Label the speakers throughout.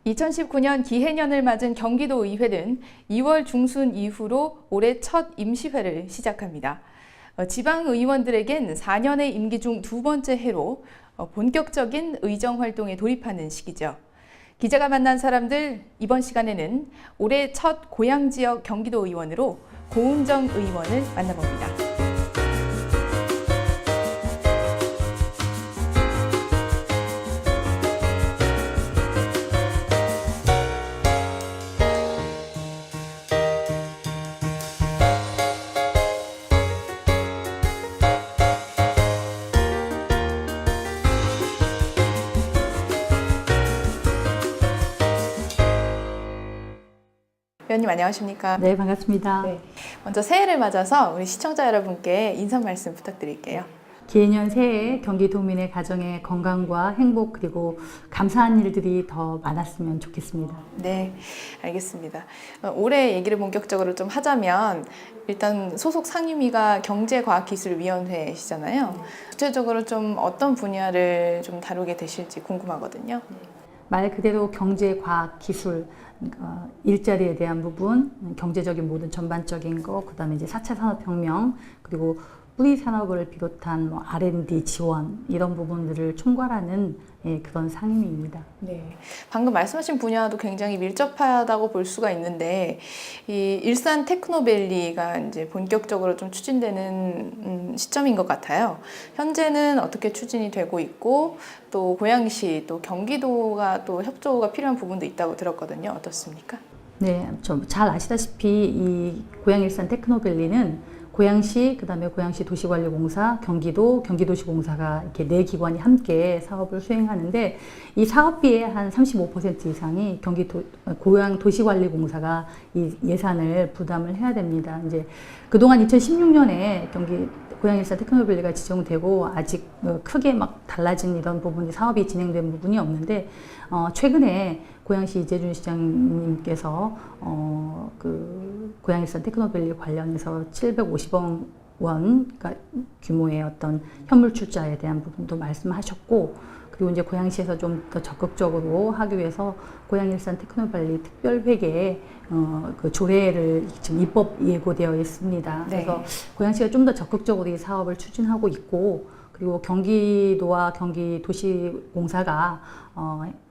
Speaker 1: 2019년 기해년을 맞은 경기도의회는 2월 중순 이후로 올해 첫 임시회를 시작합니다. 지방의원들에겐 4년의 임기 중 두 번째 해로 본격적인 의정활동에 돌입하는 시기죠. 기자가 만난 사람들, 이번 시간에는 올해 첫 고향지역 경기도의원으로 고은정 의원을 만나봅니다. 의원님 안녕하십니까?
Speaker 2: 네, 반갑습니다.
Speaker 1: 네, 먼저 새해를 맞아서 우리 시청자 여러분께 인사 말씀 부탁드릴게요.
Speaker 2: 기해년 새해 경기도민의 가정의 건강과 행복 그리고 감사한 일들이 더 많았으면 좋겠습니다.
Speaker 1: 네, 알겠습니다. 올해 얘기를 본격적으로 좀 하자면 일단 소속 상임위가 경제과학기술위원회시잖아요. 구체적으로 좀 어떤 분야를 좀 다루게 되실지 궁금하거든요.
Speaker 2: 말 그대로 경제, 과학, 기술, 일자리에 대한 부분, 경제적인 모든 전반적인 거, 그다음에 이제 4차 산업혁명, 그리고 뿌리 산업을 비롯한 R&D 지원 이런 부분들을 총괄하는 그런 상임위입니다.
Speaker 1: 네, 방금 말씀하신 분야도 굉장히 밀접하다고 볼 수가 있는데 이 일산 테크노밸리가 이제 본격적으로 좀 추진되는 시점인 것 같아요. 현재는 어떻게 추진이 되고 있고 또 고양시 또 경기도가 또 협조가 필요한 부분도 있다고 들었거든요. 어떻습니까?
Speaker 2: 네, 좀 잘 아시다시피 이 고양 일산 테크노밸리는 고양시, 그다음에 고양시 도시관리공사, 경기도, 경기도시공사가 이렇게 네 기관이 함께 사업을 수행하는데 이 사업비의 한 35% 이상이 고양 도시관리공사가 이 예산을 부담을 해야 됩니다. 이제 그동안 2016년에 고양 일산 테크노밸리가 지정되고 아직 크게 막 달라진 이런 부분이 사업이 진행된 부분이 없는데 최근에 고양시 이재준 시장님께서 고양 일산 테크노밸리 관련해서 750억 원 규모의 어떤 현물 출자에 대한 부분도 말씀하셨고, 그리고 이제 고양시에서 좀 더 적극적으로 하기 위해서 고양 일산 테크노밸리 특별회계에 그 조례를 지금 입법 예고되어 있습니다.
Speaker 1: 네.
Speaker 2: 그래서 고양시가 좀 더 적극적으로 이 사업을 추진하고 있고, 그리고 경기도와 경기도시공사가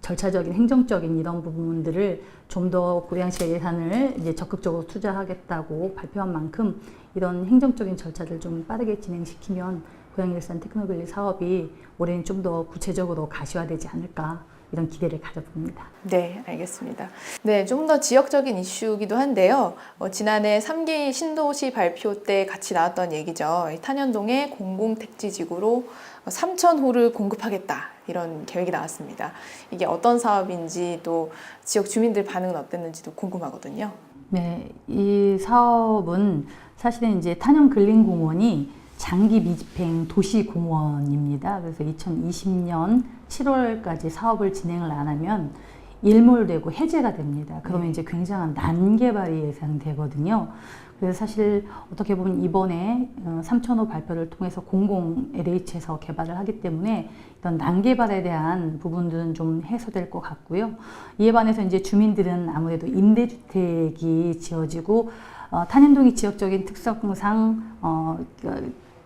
Speaker 2: 절차적인 행정적인 이런 부분들을 좀 더 고양시의 예산을 이제 적극적으로 투자하겠다고 발표한 만큼 이런 행정적인 절차를 좀 빠르게 진행시키면 고양 일산 테크노밸리 사업이 올해는 좀 더 구체적으로 가시화되지 않을까 이런 기대를 가져봅니다.
Speaker 1: 네, 알겠습니다. 네, 좀 더 지역적인 이슈이기도 한데요. 지난해 3기 신도시 발표 때 같이 나왔던 얘기죠. 탄현동의 공공택지지구로 3,000호를 공급하겠다. 이런 계획이 나왔습니다. 이게 어떤 사업인지 또 지역 주민들 반응은 어땠는지도 궁금하거든요.
Speaker 2: 네, 이 사업은 사실은 이제 탄현근린공원이 장기 미집행 도시공원입니다. 그래서 2020년 7월까지 사업을 진행을 안 하면 일몰되고 해제가 됩니다. 그러면 이제 굉장한 난개발이 예상되거든요. 그래서 사실 어떻게 보면 이번에 3,000호 발표를 통해서 공공 LH에서 개발을 하기 때문에 이런 난개발에 대한 부분들은 좀 해소될 것 같고요. 이에 반해서 이제 주민들은 아무래도 임대주택이 지어지고 탄현동이 지역적인 특성상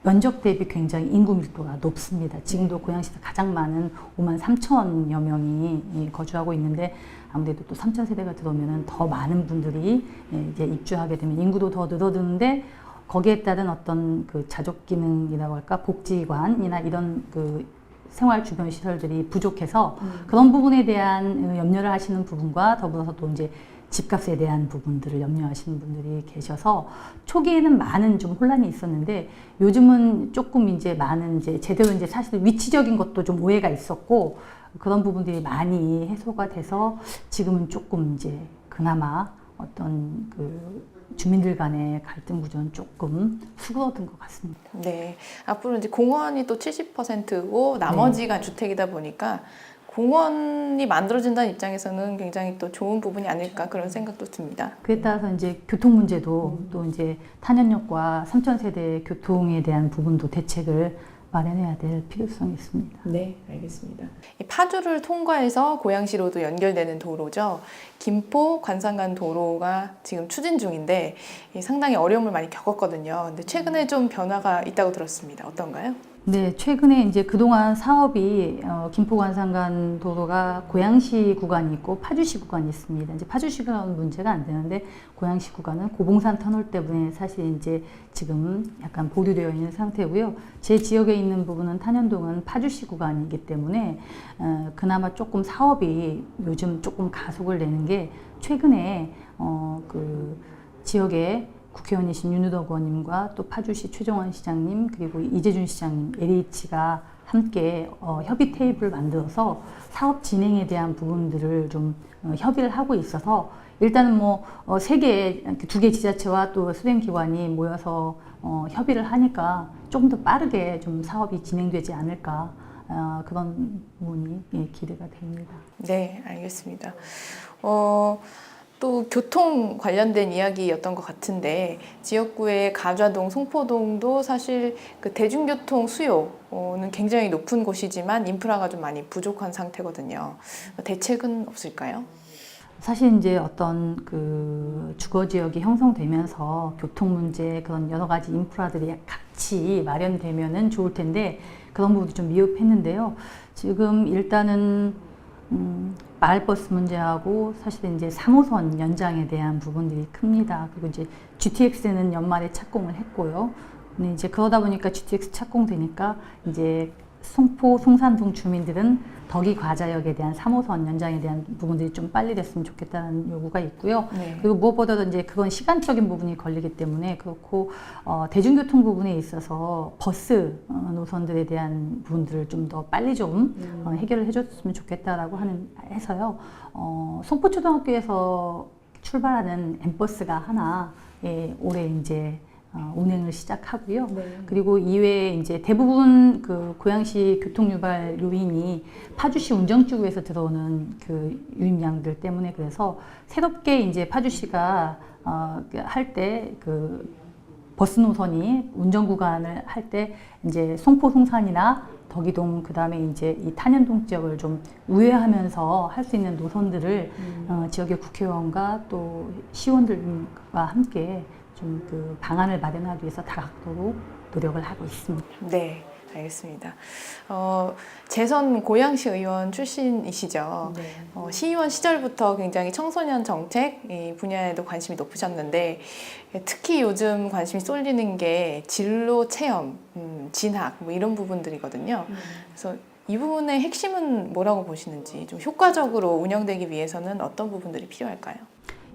Speaker 2: 면적 대비 굉장히 인구 밀도가 높습니다. 지금도 고양시에서 가장 많은 53,000여 명이 거주하고 있는데 아무래도 또 3,000세대가 들어오면 더 많은 분들이 이제 입주하게 되면 인구도 더 늘어드는데 거기에 따른 어떤 그 자족 기능이라고 할까 복지관이나 이런 그 생활 주변 시설들이 부족해서 그런 부분에 대한 염려를 하시는 부분과 더불어서 또 이제 집값에 대한 부분들을 염려하시는 분들이 계셔서 초기에는 많은 좀 혼란이 있었는데 요즘은 조금 이제 많은 이제 제대로 이제 사실 위치적인 것도 좀 오해가 있었고 그런 부분들이 많이 해소가 돼서 지금은 조금 이제 그나마 어떤 그 주민들 간의 갈등 구조는 조금 수그러든 것 같습니다.
Speaker 1: 네, 앞으로 이제 공원이 또 70%고 나머지가 주택이다 보니까 공원이 만들어진다는 입장에서는 굉장히 또 좋은 부분이 아닐까 그런 생각도 듭니다.
Speaker 2: 그에 따라서 이제 교통 문제도 또 이제 탄현역과 3,000세대 교통에 대한 부분도 대책을 마련해야 될 필요성이 있습니다.
Speaker 1: 네, 알겠습니다. 이 파주를 통과해서 고양시로도 연결되는 도로죠. 김포 관상간 도로가 지금 추진 중인데 상당히 어려움을 많이 겪었거든요. 근데 최근에 좀 변화가 있다고 들었습니다. 어떤가요?
Speaker 2: 네, 최근에 이제 그동안 사업이 김포관상간 도로가 고양시 구간이 있고 파주시 구간이 있습니다. 이제 파주시가 문제가 안 되는데 고양시 구간은 고봉산 터널 때문에 사실 이제 지금 약간 보류되어 있는 상태고요. 제 지역에 있는 부분은 탄현동은 파주시 구간이기 때문에 그나마 조금 사업이 요즘 조금 가속을 내는 게 최근에 그 지역에 국회의원이신 윤우덕 의원님과 또 파주시 최정원 시장님 그리고 이재준 시장님 LH가 함께 협의 테이블을 만들어서 사업 진행에 대한 부분들을 좀 협의를 하고 있어서 일단은 뭐 두 개 지자체와 또 수행기관이 모여서 협의를 하니까 조금 더 빠르게 좀 사업이 진행되지 않을까 그런 부분이 기대가 됩니다.
Speaker 1: 네, 알겠습니다. 또 교통 관련된 이야기였던 것 같은데 지역구의 가좌동, 송포동도 사실 그 대중교통 수요는 굉장히 높은 곳이지만 인프라가 좀 많이 부족한 상태거든요. 대책은 없을까요?
Speaker 2: 사실 이제 어떤 그 주거 지역이 형성되면서 교통 문제 그런 여러 가지 인프라들이 같이 마련되면은 좋을 텐데 그런 부분도 좀 미흡했는데요. 지금 일단은 마을버스 문제하고 사실 이제 3호선 연장에 대한 부분들이 큽니다. 그리고 이제 GTX는 연말에 착공을 했고요. 근데 이제 그러다 보니까 GTX 착공되니까 이제 송포, 송산동 주민들은 덕이 과자역에 대한 3호선 연장에 대한 부분들이 좀 빨리 됐으면 좋겠다는 요구가 있고요.
Speaker 1: 네.
Speaker 2: 그리고 무엇보다도 이제 그건 시간적인 부분이 걸리기 때문에 그렇고 대중교통 부분에 있어서 버스 노선들에 대한 부분들을 좀 더 빨리 좀 해결을 해줬으면 좋겠다라고 해서요. 송포초등학교에서 출발하는 M버스가 하나 올해 이제 운행을 시작하고요.
Speaker 1: 네.
Speaker 2: 그리고 이외에 이제 대부분 그 고양시 교통 유발 요인이 파주시 운정지구에서 들어오는 그 유입량들 때문에 그래서 새롭게 이제 파주시가 할 때 그 버스 노선이 운정 구간을 할 때 이제 송포, 송산이나 덕이동 그다음에 이제 이 탄현동 지역을 좀 우회하면서 할 수 있는 노선들을 지역의 국회의원과 또 시의원들과 함께 좀 그 방안을 마련하기 위해서 다각도로 노력을 하고 있습니다.
Speaker 1: 네, 알겠습니다. 재선 고양시 의원 출신이시죠.
Speaker 2: 네.
Speaker 1: 시의원 시절부터 굉장히 청소년 정책 이 분야에도 관심이 높으셨는데 특히 요즘 관심이 쏠리는 게 진로 체험, 진학 뭐 이런 부분들이거든요. 그래서 이 부분의 핵심은 뭐라고 보시는지 좀 효과적으로 운영되기 위해서는 어떤 부분들이 필요할까요?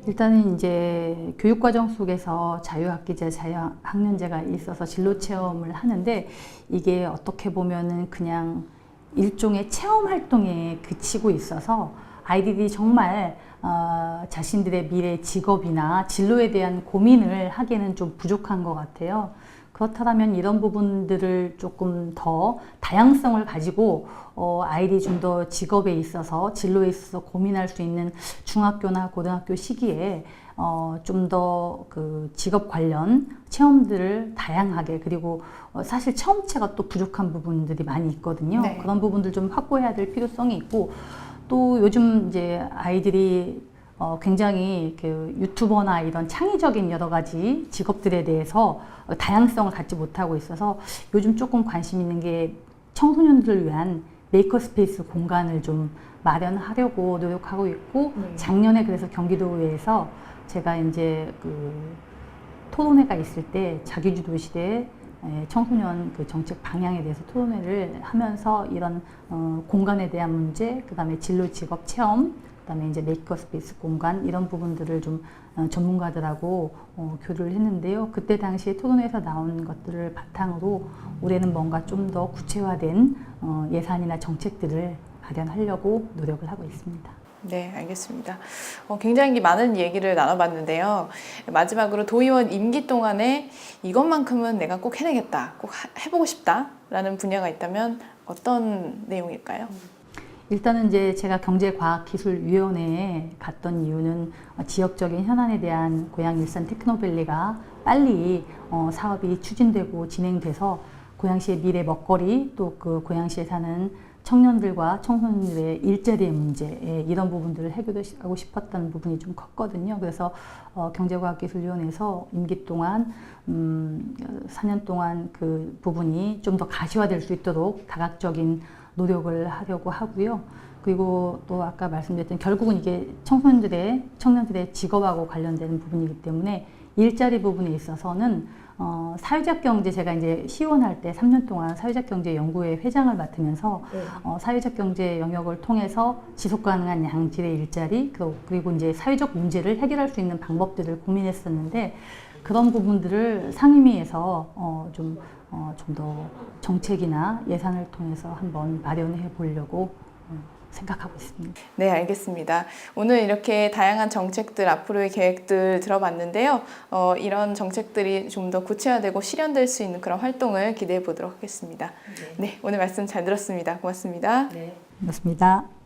Speaker 2: 일단은 이제 교육과정 속에서 자유학기제, 자유학년제가 있어서 진로 체험을 하는데 이게 어떻게 보면은 그냥 일종의 체험 활동에 그치고 있어서 아이들이 정말 자신들의 미래 직업이나 진로에 대한 고민을 하기에는 좀 부족한 것 같아요. 그렇다면 이런 부분들을 조금 더 다양성을 가지고 아이들이 좀 더 직업에 있어서 진로에 있어서 고민할 수 있는 중학교나 고등학교 시기에 좀 더 그 직업 관련 체험들을 다양하게 그리고 사실 체험체가 또 부족한 부분들이 많이 있거든요.
Speaker 1: 네.
Speaker 2: 그런 부분들 좀 확보해야 될 필요성이 있고 또 요즘 이제 아이들이 굉장히 그 유튜버나 이런 창의적인 여러 가지 직업들에 대해서 다양성을 갖지 못하고 있어서 요즘 조금 관심 있는 게 청소년들을 위한 메이커 스페이스 공간을 좀 마련하려고 노력하고 있고 작년에 그래서 경기도에서 제가 이제 그 토론회가 있을 때 자기주도 시대 청소년 그 정책 방향에 대해서 토론회를 하면서 이런 공간에 대한 문제, 그다음에 진로 직업 체험, 그다음에 이제 메이커 스페이스 공간 이런 부분들을 좀 전문가들하고 교류를 했는데요. 그때 당시에 토론회에서 나온 것들을 바탕으로 올해는 뭔가 좀 더 구체화된 예산이나 정책들을 마련하려고 노력을 하고 있습니다.
Speaker 1: 네, 알겠습니다. 굉장히 많은 얘기를 나눠봤는데요. 마지막으로 도의원 임기 동안에 이것만큼은 내가 꼭 해내겠다, 꼭 해보고 싶다라는 분야가 있다면 어떤 내용일까요?
Speaker 2: 일단은 이제 제가 경제과학기술위원회에 갔던 이유는 지역적인 현안에 대한 고양 일산 테크노밸리가 빨리 사업이 추진되고 진행돼서 고양시의 미래 먹거리, 또 그 고양시에 사는 청년들과 청소년들의 일자리의 문제, 이런 부분들을 해결하고 싶었다는 부분이 좀 컸거든요. 그래서 경제과학기술위원회에서 임기 동안 4년 동안 그 부분이 좀 더 가시화될 수 있도록 다각적인 노력을 하려고 하고요. 그리고 또 아까 말씀드렸던 결국은 이게 청년들의 직업하고 관련되는 부분이기 때문에 일자리 부분에 있어서는 사회적 경제, 제가 이제 시원할 때 3년 동안 사회적 경제 연구회 회장을 맡으면서 사회적 경제 영역을 통해서 지속 가능한 양질의 일자리, 그리고 이제 사회적 문제를 해결할 수 있는 방법들을 고민했었는데, 그런 부분들을 상임위에서 좀 더 정책이나 예산을 통해서 한번 마련해 보려고 생각하고 있습니다.
Speaker 1: 네, 알겠습니다. 오늘 이렇게 다양한 정책들, 앞으로의 계획들 들어봤는데요. 이런 정책들이 좀 더 구체화되고 실현될 수 있는 그런 활동을 기대해 보도록 하겠습니다. 네, 오늘 말씀 잘 들었습니다. 고맙습니다.
Speaker 2: 네, 고맙습니다.